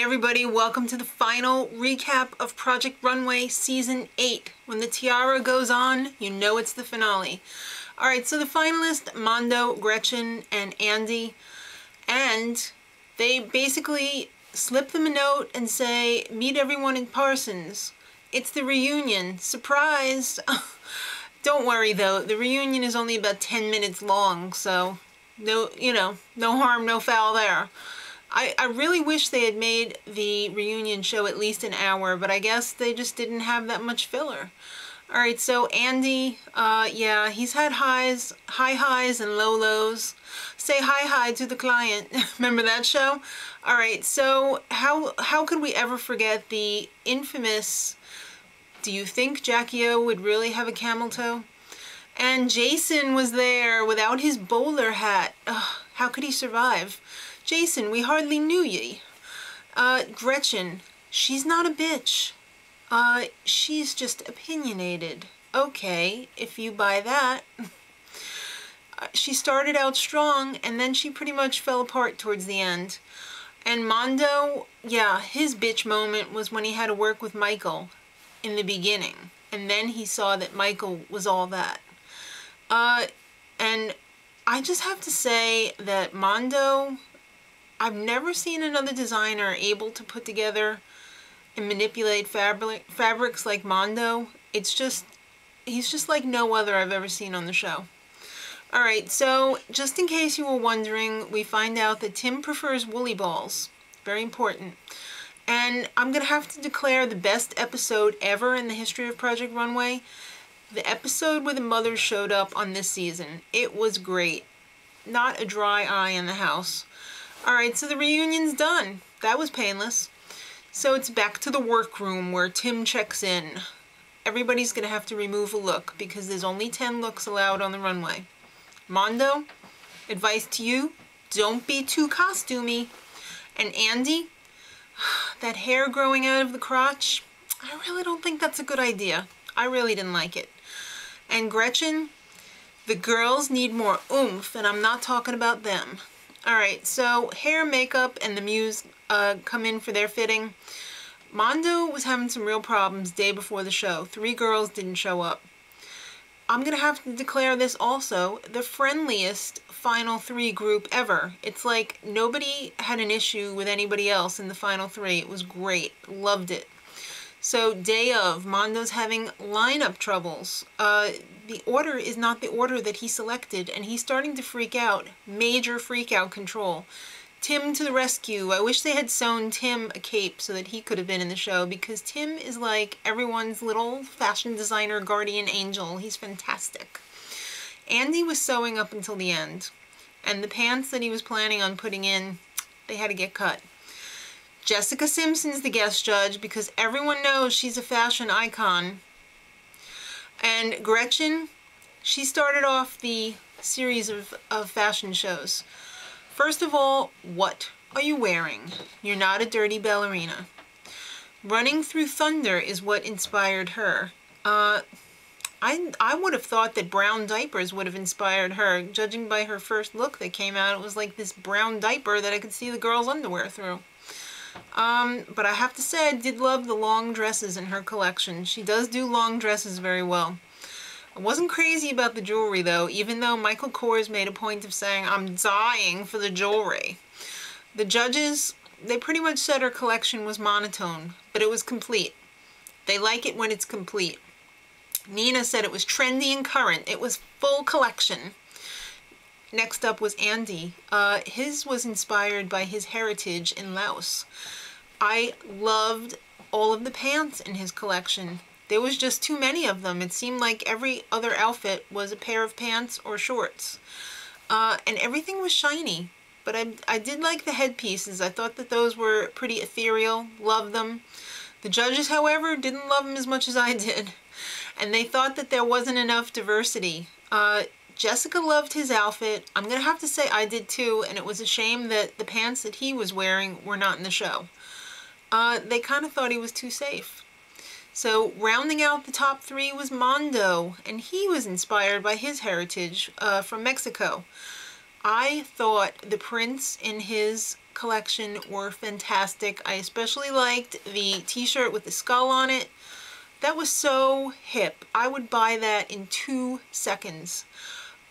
everybody, welcome to the final recap of Project Runway Season 8. When the tiara goes on, you know it's the finale. Alright, so the finalists, Mondo, Gretchen, and Andy, and they basically slip them a note and say, meet everyone in Parsons. It's the reunion. Surprise! Don't worry though, the reunion is only about 10 minutes long, so no harm, no foul there. I really wish they had made the reunion show at least an hour, but I guess they just didn't have that much filler. Alright, so Andy, yeah, he's had high highs and low lows. Say hi to the client. Remember that show? Alright, so how could we ever forget the infamous, do you think Jackie O would really have a camel toe? And Jason was there without his bowler hat. Ugh, how could he survive? Jason, we hardly knew ye. Gretchen, she's not a bitch. She's just opinionated. Okay, if you buy that. She started out strong, and then she pretty much fell apart towards the end. And Mondo, yeah, his bitch moment was when he had to work with Michael in the beginning. And then he saw that Michael was all that. And I just have to say that Mondo, I've never seen another designer able to put together and manipulate fabrics like Mondo. He's just like no other I've ever seen on the show. Alright, so just in case you were wondering, we find out that Tim prefers woolly balls. Very important. And I'm going to have to declare the best episode ever in the history of Project Runway. The episode where the mothers showed up on this season. It was great. Not a dry eye in the house. Alright, so the reunion's done. That was painless. So it's back to the workroom where Tim checks in. Everybody's going to have to remove a look because there's only 10 looks allowed on the runway. Mondo, advice to you, don't be too costumey. And Andy, that hair growing out of the crotch, I really don't think that's a good idea. I really didn't like it. And Gretchen, the girls need more oomph, and I'm not talking about them. Alright, so hair, makeup, and the muse come in for their fitting. Mondo was having some real problems day before the show. 3 girls didn't show up. I'm going to have to declare this also the friendliest final 3 group ever. It's like nobody had an issue with anybody else in the final 3. It was great. Loved it. So day of, Mondo's having lineup troubles. The order is not the order that he selected, and he's starting to freak out. Major freak out control. Tim to the rescue. I wish they had sewn Tim a cape so that he could have been in the show, because Tim is like everyone's little fashion designer guardian angel. He's fantastic. Andy was sewing up until the end, and the pants that he was planning on putting in, they had to get cut. Jessica Simpson's the guest judge because everyone knows she's a fashion icon. And Gretchen, she started off the series of fashion shows. First of all, what are you wearing? You're not a dirty ballerina. Running through thunder is what inspired her. I would have thought that brown diapers would have inspired her. Judging by her first look that came out, it was like this brown diaper that I could see the girl's underwear through. But I have to say I did love the long dresses in her collection. She does do long dresses very well. I wasn't crazy about the jewelry though, even though Michael Kors made a point of saying, I'm dying for the jewelry. The judges, they pretty much said her collection was monotone, but it was complete. They like it when it's complete. Nina said it was trendy and current. It was full collection. Next up was Andy. His was inspired by his heritage in Laos. I loved all of the pants in his collection. There was just too many of them. It seemed like every other outfit was a pair of pants or shorts. And everything was shiny. But I did like the headpieces. I thought that those were pretty ethereal. Loved them. The judges, however, didn't love them as much as I did. And they thought that there wasn't enough diversity. Jessica loved his outfit. I'm going to have to say I did too, and it was a shame that the pants that he was wearing were not in the show. They kind of thought he was too safe. So rounding out the top 3 was Mondo, and he was inspired by his heritage from Mexico. I thought the prints in his collection were fantastic. I especially liked the t-shirt with the skull on it. That was so hip. I would buy that in 2 seconds.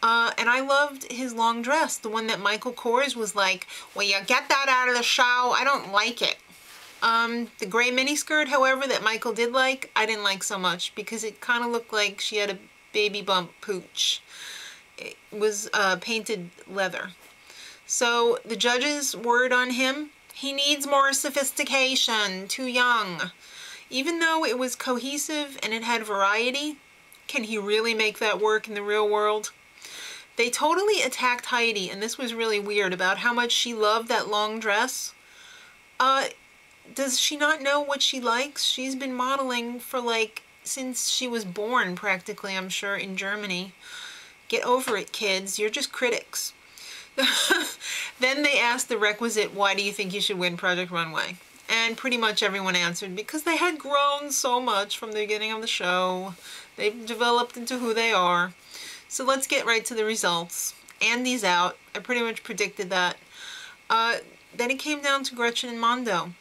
And I loved his long dress, the one that Michael Kors was like, well, you get that out of the show, I don't like it. The gray miniskirt, however, that Michael did like, I didn't like so much because it kind of looked like she had a baby bump pooch. It was painted leather. So the judge's word on him, he needs more sophistication, too young. Even though it was cohesive and it had variety, can he really make that work in the real world? They totally attacked Heidi, and this was really weird, about how much she loved that long dress. Does she not know what she likes? She's been modeling for since she was born practically, I'm sure, in Germany. Get over it, kids. You're just critics. Then they asked the requisite, why do you think you should win Project Runway? And pretty much everyone answered, because they had grown so much from the beginning of the show. They've developed into who they are. So let's get right to the results. Andy's out. I pretty much predicted that. Then it came down to Gretchen and Mondo.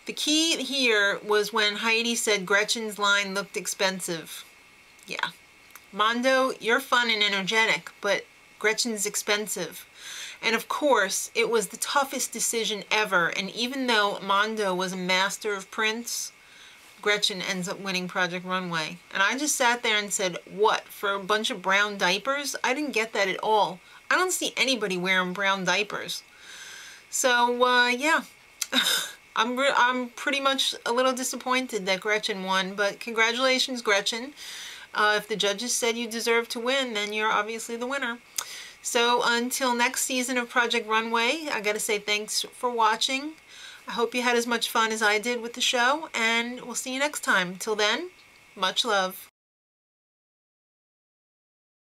The key here was when Heidi said Gretchen's line looked expensive. Yeah. Mondo, you're fun and energetic, but Gretchen's expensive. And of course, it was the toughest decision ever, and even though Mondo was a master of prints, Gretchen ends up winning Project Runway. And I just sat there and said, what, for a bunch of brown diapers? I didn't get that at all. I don't see anybody wearing brown diapers. So, yeah. I'm pretty much a little disappointed that Gretchen won, but congratulations, Gretchen. If the judges said you deserve to win, then you're obviously the winner. So until next season of Project Runway, I gotta say thanks for watching. I hope you had as much fun as I did with the show, and we'll see you next time. Till then, much love.